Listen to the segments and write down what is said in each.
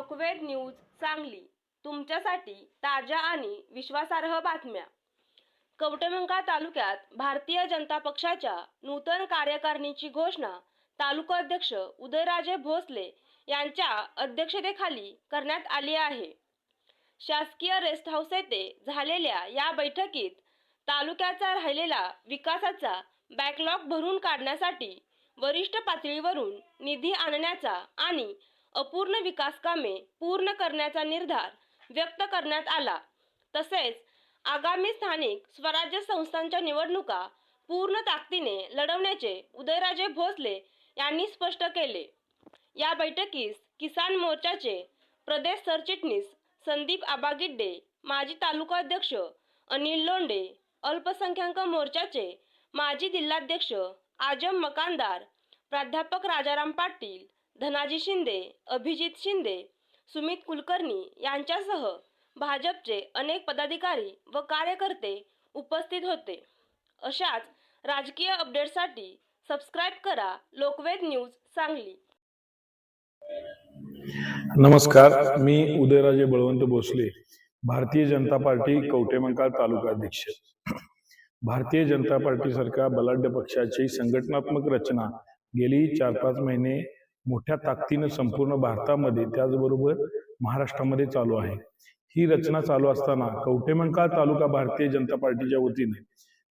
लोकवेद news Sangli तुमच्यासाठी ताज्या आणि विश्वासार्ह बातम्या। कवटेमंकाळ तालुक्यात भारतीय जनता पक्षाच्या नूतन कार्यकारिणीची घोषणा तालुका अध्यक्ष उदयराजे भोसले यांच्या अध्यक्षतेखाली करण्यात आली आहे। शासकीय रेस्ट हाऊस येथे झालेल्या या बैठकीत तालुक्याचा राहिलेला विकासाचा बॅकलॉग भरून काढण्यासाठी वरिष्ठ पातळीवरून निधी आणण्याचा आणि अपूर्ण विकास कामे पूर्ण करण्याचा निर्धार व्यक्त करण्यात आला। तसेच आगामी स्थानिक स्वराज्य संस्थांच्या निवडणुका पूर्ण ताकदीने लढवण्याचे उदयराजे भोसले यांनी स्पष्ट केले। या बैठकीस किसान मोर्चाचे प्रदेश सरचिटणीस संदीप आबा गिड्डे, माजी तालुका अध्यक्ष अनिल लोंढे, अल्पसंख्याक मोर्चाचे माजी जिल्हाध्यक्ष आजम मकानदार, प्राध्यापक राजाराम पाटील, धनाजी शिंदे, अभिजित शिंदे, सुमित कुलकर्णी यांच्यासह भाजपचे अनेक पदाधिकारी व कार्यकर्ते उपस्थित होते। अशाच राजकीय अपडेट्ससाठी सबस्क्राइब करा लोकवेद न्यूज सांगली। नमस्कार, मी उदयराजे बळवंत भोसले, भारतीय जनता पार्टी कवटेमंकाळ तालुका अध्यक्ष। भारतीय जनता पार्टीसारख्या बलाढ्य पक्षाची संघटनात्मक रचना गेली 4-5 महिने मोठ्या ताकदीने संपूर्ण भारतामध्ये त्याचबरोबर महाराष्ट्रामध्ये चालू आहे। ही रचना चालू असताना कवटेमंकाळ तालुका भारतीय जनता पार्टीच्या वतीने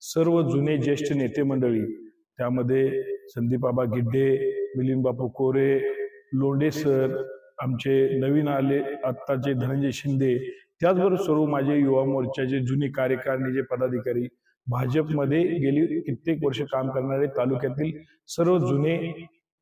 सर्व जुने ज्येष्ठ नेते मंडळी, त्यामध्ये संदीप आबा गिड्डे, मिलिंद बापू कोरे, लोंढे सर, आमचे नवीन आले आत्ताचे धनंजय शिंदे, त्याचबरोबर सर्व माझे युवा मोर्चाचे जुने कार्यकारिणीचे पदाधिकारी, भाजपमध्ये गेली कित्येक वर्ष काम करणारे तालुक्यातील सर्व जुने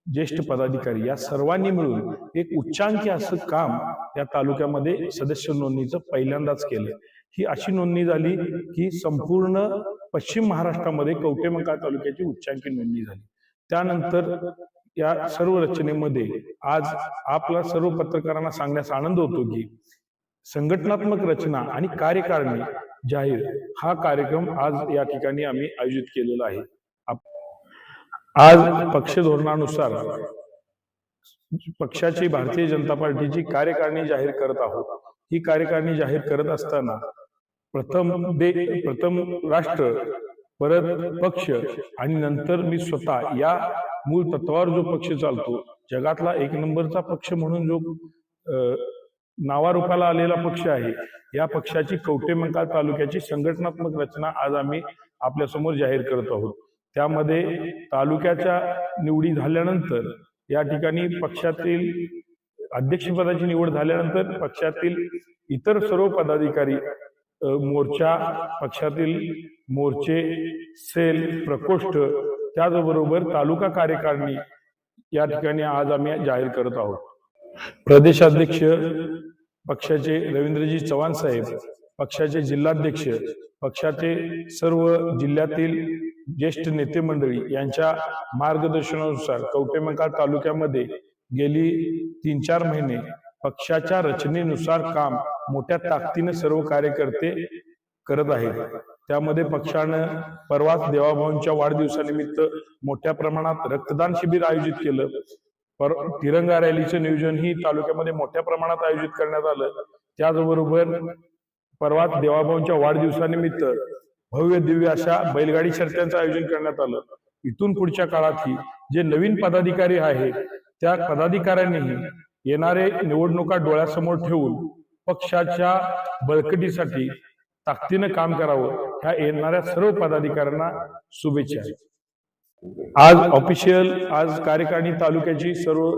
ज्येष्ठ पदाधिकारी या सर्वांनी मिळून एक उच्चांकी असं काम या तालुक्यामध्ये सदस्य नोंदणीचं पहिल्यांदाच केलं। ही अशी नोंदणी झाली की संपूर्ण पश्चिम महाराष्ट्रामध्ये कवटेमंकाळ तालुक्याची उच्चांकी नोंदणी झाली। त्यानंतर या सर्व रचनेमध्ये आज आपला सर्व पत्रकारांना सांगण्यास आनंद होतो की संघटनात्मक रचना आणि कार्यकारिणी जाहीर हा कार्यक्रम आज या ठिकाणी आम्ही आयोजित केलेला आहे। आज पक्ष धोरणानुसार पक्षाची भारतीय जनता पार्टीची कार्यकारिणी जाहीर करत आहोत। ही कार्यकारिणी जाहीर करत असताना प्रथम राष्ट्र, परत पक्ष आणि नंतर मी स्वतः या मूळ तत्वावर जो पक्ष चालतो, जगातला 1 नंबरचा पक्ष म्हणून जो नावारूपाला आलेला पक्ष आहे, या पक्षाची कवटेमंकाळ तालुक्याची संघटनात्मक रचना आज आम्ही आपल्या समोर जाहीर करत आहोत। त्यामध्ये तालुक्याच्या निवडी झाल्यानंतर या ठिकाणी पक्षातील अध्यक्षपदाची निवड झाल्यानंतर पक्षातील इतर सर्व पदाधिकारी, मोर्चा, पक्षातील मोर्चे, सेल, प्रकोष्ठ, त्याचबरोबर तालुका कार्यकारिणी या ठिकाणी आज आम्ही जाहीर करत आहोत। प्रदेशाध्यक्ष पक्षाचे रवींद्रजी चव्हाण साहेब, पक्षाचे जिल्हाध्यक्ष, पक्षाचे सर्व जिल्ह्यातील ज्येष्ठ नेते मंडळी यांच्या मार्गदर्शनानुसार कवटेमंकाळ तालुक्यामध्ये गेली 3-4 महिने पक्षाच्या रचनेनुसार काम मोठ्या ताकदीने सर्व कार्यकर्ते करत आहेत। त्यामध्ये पक्षानं परवाच देवाभाऊंच्या वाढदिवसानिमित्त मोठ्या प्रमाणात रक्तदान शिबिर आयोजित केलं। तिरंगा रॅलीचं नियोजन ही तालुक्यामध्ये मोठ्या प्रमाणात आयोजित करण्यात आलं। त्याचबरोबर परवाच देवाभाऊंच्या वाढदिवसानिमित्त भव्य दिव्य अशा बैलगाडी शर्यतींचं आयोजन करण्यात आलं। इथून पुढच्या काळातही जे नवीन पदाधिकारी आहेत त्या पदाधिकाऱ्यांनीही येणारे निवडणुका डोळ्यासमोर ठेवून पक्षाच्या बळकटीसाठी ताकदीनं काम करावं, ह्या येणाऱ्या सर्व पदाधिकाऱ्यांना शुभेच्छा। आज कार्यकारिणी तालुक्याची सर्व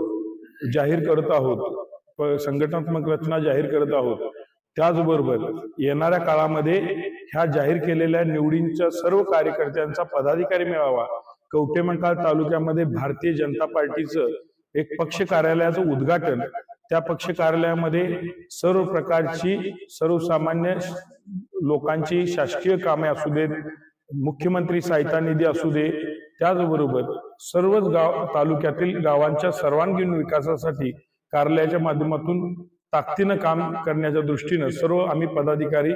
जाहीर करत आहोत, संघटनात्मक रचना जाहीर करत आहोत। त्याचबरोबर येणाऱ्या काळामध्ये ह्या जाहीर केलेल्या निवडींच्या सर्व कार्यकर्त्यांचा पदाधिकारी मेळावा कवटेमंकाळ तालुक्यामध्ये भारतीय जनता पार्टीचं एक पक्ष कार्यालयाचं उद्घाटन, त्या पक्ष कार्यालयामध्ये सर्व प्रकारची सर्वसामान्य लोकांची शासकीय कामे असू देत, मुख्यमंत्री सहायता निधी असू दे, त्याचबरोबर सर्वच तालुक्यातील गावांच्या सर्वांगीण विकासासाठी कार्यालयाच्या माध्यमातून ताकदीनं काम करण्याच्या दृष्टीनं सर्व आम्ही पदाधिकारी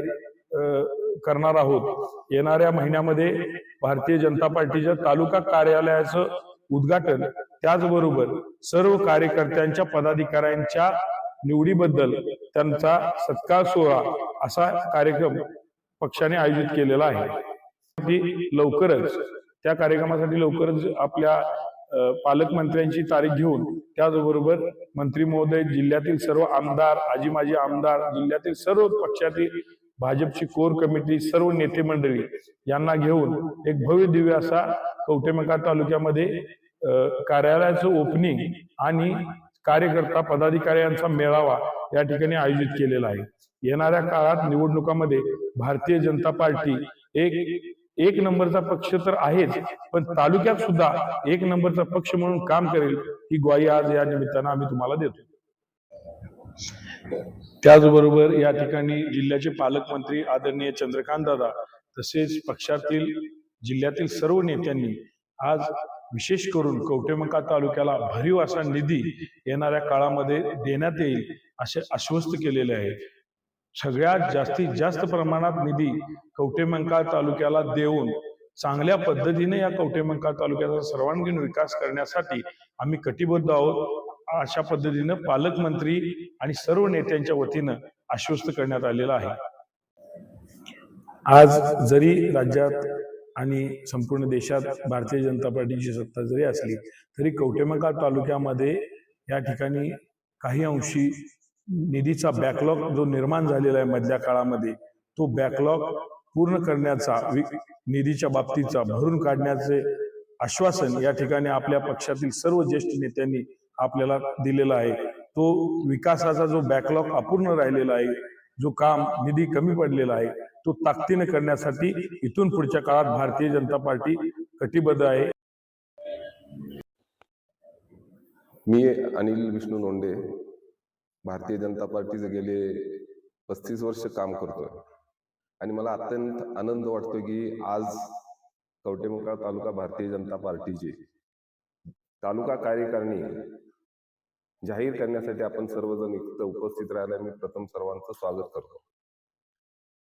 करणार आहोत। येणाऱ्या महिन्यामध्ये भारतीय जनता पार्टीच्या तालुका कार्यालयाचं उद्घाटन, त्याचबरोबर सर्व कार्यकर्त्यांच्या पदाधिकाऱ्यांच्या निवडीबद्दल त्यांचा सत्कार सोहळा असा कार्यक्रम पक्षाने आयोजित केलेला आहे. लवकरच त्या कार्यक्रमासाठी लवकरच आपल्या पालकमंत्र्यांची तारीख घेऊन त्याचबरोबर मंत्री महोदय, जिल्ह्यातील सर्व आमदार, आजी माजी आमदार, जिल्ह्यातील सर्व पक्षातील भाजपची कोर कमिटी, सर्व नेते मंडळी यांना घेऊन एक भव्य दिव्य असा कवठेमंकाळ तालुक्यामध्ये कार्यालयाचं ओपनिंग आणि कार्यकर्ता पदाधिकाऱ्यांचा मेळावा या ठिकाणी आयोजित केलेला आहे. येणाऱ्या काळात निवडणुकामध्ये भारतीय जनता पार्टी एक नंबरचा पक्ष तर आहेच, पण तालुक्यात सुद्धा एक नंबरचा पक्ष म्हणून काम करेल ही ग्वाही आज या निमित्तानं आम्ही तुम्हाला देतो. त्याचबरोबर या ठिकाणी जिल्ह्याचे पालकमंत्री आदरणीय चंद्रकांत दादा तसेच पक्षातील जिल्ह्यातील सर्व नेत्यांनी आज विशेष करून कवठेमंकाळ तालुक्याला भरीव असा निधी येणाऱ्या काळामध्ये देण्यात येईल असे आश्वस्त केलेले आहे. सगळ्यात जास्तीत जास्त प्रमाणात निधी कवठेमंकाळ तालुक्याला देऊन चांगल्या पद्धतीने या कवठेमंकाळ तालुक्याचा सर्वांगीण विकास करण्यासाठी आम्ही कटिबद्ध आहोत. अशा पद्धतीनं पालकमंत्री आणि सर्व नेत्यांच्या वतीनं आश्वस्त करण्यात आलेलं आहे. आज जरी राज्यात आणि संपूर्ण देशात भारतीय जनता पार्टीची सत्ता जरी असली तरी कवठेमंकाळ तालुक्यामध्ये या ठिकाणी काही अंशी निधीचा बॅकलॉग जो निर्माण झालेला आहे मधल्या काळामध्ये, तो बॅकलॉग पूर्ण करण्याचा, निधीच्या बाबतीचा भरून काढण्याचे आश्वासन या ठिकाणी आपल्या पक्षातील सर्व ज्येष्ठ नेत्यांनी आपल्याला दिलेला आहे. तो विकासाचा जो बॅकलॉग अपूर्ण राहिलेला आहे, जो काम निधी कमी पडलेला आहे, तो ताकदीने करण्यासाठी इथून पुढच्या काळात भारतीय जनता पार्टी कटिबद्ध आहे. मी अनिल विष्णू लोंढे भारतीय जनता पार्टीचे गेले 35 वर्ष काम करतोय आणि मला अत्यंत आनंद वाटतो की आज कवठेमंकाळ तालुका भारतीय जनता पार्टीची तालुका कार्यकारिणी जाहीर करण्यासाठी आपण सर्वजण इथं उपस्थित राहिला. मी प्रथम सर्वांचं स्वागत करतो.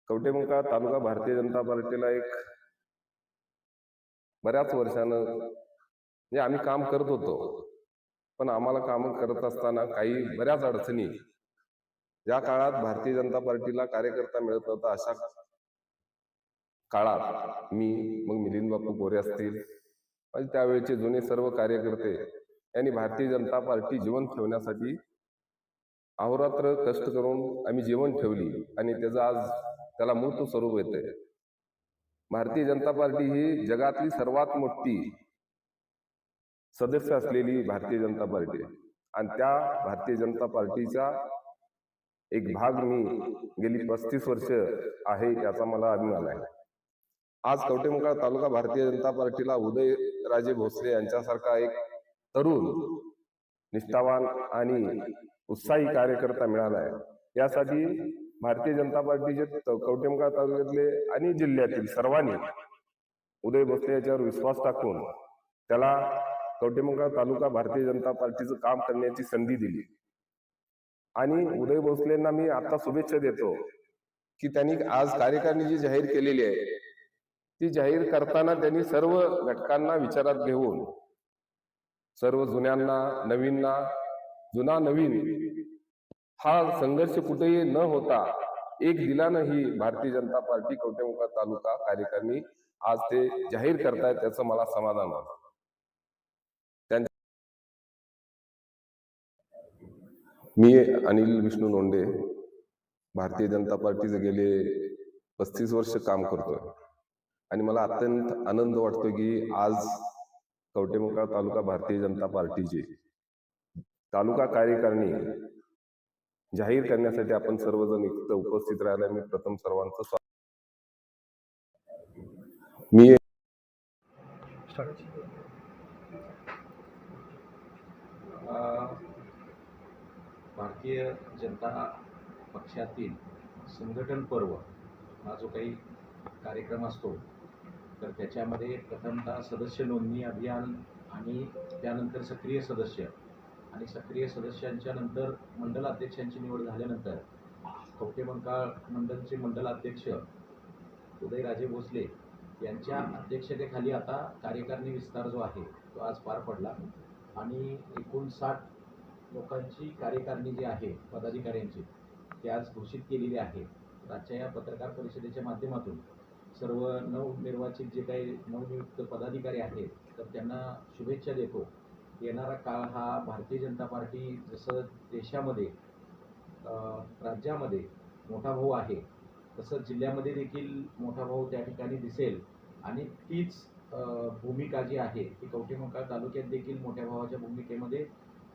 कवठेमंकाळ तालुका भारतीय जनता पार्टीला एक बऱ्याच वर्षानं म्हणजे आम्ही काम करत होतो, पण आम्हाला काम करत असताना काही बऱ्याच अडचणी, ज्या काळात भारतीय जनता पार्टीला कार्यकर्ता मिळत नव्हता अशा काळात मी, मग मिलिंद बापू गोरे असतील, आणि त्यावेळेचे जुने सर्व कार्यकर्ते यांनी भारतीय जनता पार्टी जिवंत ठेवण्यासाठी अहोरात्र कष्ट करून आम्ही जिवंत ठेवली आणि त्याचं आज त्याला मूर्त स्वरूप येते. भारतीय जनता पार्टी ही जगातली सर्वात मोठी सदस्य असलेली भारतीय जनता पार्टी आणि त्या भारतीय जनता पार्टीचा एक भाग मी गेली 35 वर्ष आहे याचा मला अभिमान आहे. आज कवठेमंकाळ तालुका भारतीय जनता पार्टीला उदयराजे भोसले यांच्यासारखा एक तरुण, निष्ठावान आणि उत्साही कार्यकर्ता मिळाला आहे. यासाठी भारतीय जनता पार्टीचे कवठेमंकाळ तालुक्यातले आणि जिल्ह्यातील सर्वांनी उदय भोसले याच्यावर विश्वास टाकून त्याला कवठेमंकाळ तालुका भारतीय जनता पार्टीचं काम करण्याची संधी दिली. आणि उदय भोसलेंना मी आता शुभेच्छा देतो की त्यांनी आज कार्यकारिणी जी जाहीर केलेली आहे ती जाहीर करताना त्यांनी सर्व घटकांना विचारात घेऊन, सर्व जुन्यांना, नवीनना, जुना नवीन हा संघर्ष कुठेही न होता एक दिलानं ही भारतीय जनता पार्टी कवठेमंकाळ तालुका कार्यकारिणी आज ते जाहीर करतायत, त्याचं मला समाधान आहे. मी अनिल विष्णू लोंढे भारतीय जनता पार्टीचे गेले 35 वर्ष काम करतोय आणि मला अत्यंत आनंद वाटतो की आज कवठेमंकाळ तालुका भारतीय जनता पार्टीची तालुका कार्यकारिणी जाहीर करण्यासाठी आपण सर्वजण इथं उपस्थित राहिला. मी प्रथम सर्वांचं स्वागत. मी भारतीय जनता पक्षातील संघटन पर्व हा जो काही कार्यक्रम असतो तर त्याच्यामध्ये प्रथमतः सदस्य नोंदणी अभियान आणि त्यानंतर सक्रिय सदस्य आणि सक्रिय सदस्यांच्या नंतर मंडल अध्यक्षांची निवड झाल्यानंतर कवठेमंकाळ मंडलचे मंडल अध्यक्ष उदयराजे भोसले यांच्या अध्यक्षतेखाली आता कार्यकारिणी विस्तार जो आहे तो आज पार पडला आणि 59 लोकांची कार्यकारिणी जी आहे पदाधिकाऱ्यांची ती आज घोषित केलेली आहे. आजच्या या पत्रकार परिषदेच्या माध्यमातून सर्व नवनिर्वाचित जे काही नवनियुक्त पदाधिकारी आहेत तर त्यांना शुभेच्छा देतो. येणारा काळ हा भारतीय जनता पार्टी जसं देशामध्ये राज्यामध्ये मोठा भाऊ आहे तसंच जिल्ह्यामध्ये देखील मोठा भाऊ त्या ठिकाणी दिसेल आणि तीच भूमिका जी आहे ती कवठेमंकाळ तालुक्यात देखील मोठ्या भावाच्या भूमिकेमध्ये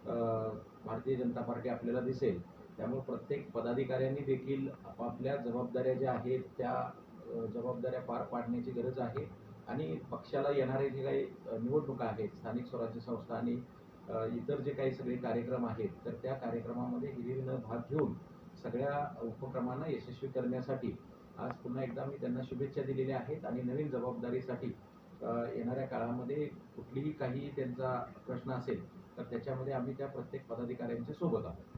भारतीय जनता पार्टी आपल्याला दिसेल. त्यामुळे प्रत्येक पदाधिकाऱ्यांनी देखील आपापल्या जबाबदाऱ्या ज्या आहेत त्या जबाबदाऱ्या पार पाडण्याची गरज आहे आणि पक्षाला येणारे जे काही निवडणुका आहेत स्थानिक स्वराज्य संस्था आणि इतर जे काही सगळे कार्यक्रम आहेत तर त्या कार्यक्रमामध्ये हिरिरीनं भाग घेऊन सगळ्या उपक्रमांना यशस्वी करण्यासाठी आज पुन्हा एकदा मी त्यांना शुभेच्छा दिलेल्या आहेत आणि नवीन जबाबदारीसाठी येणाऱ्या काळामध्ये कुठलीही काही त्यांचा प्रश्न असेल तर त्याच्यामध्ये आम्ही त्या प्रत्येक पदाधिकाऱ्यांच्या सोबत आहोत.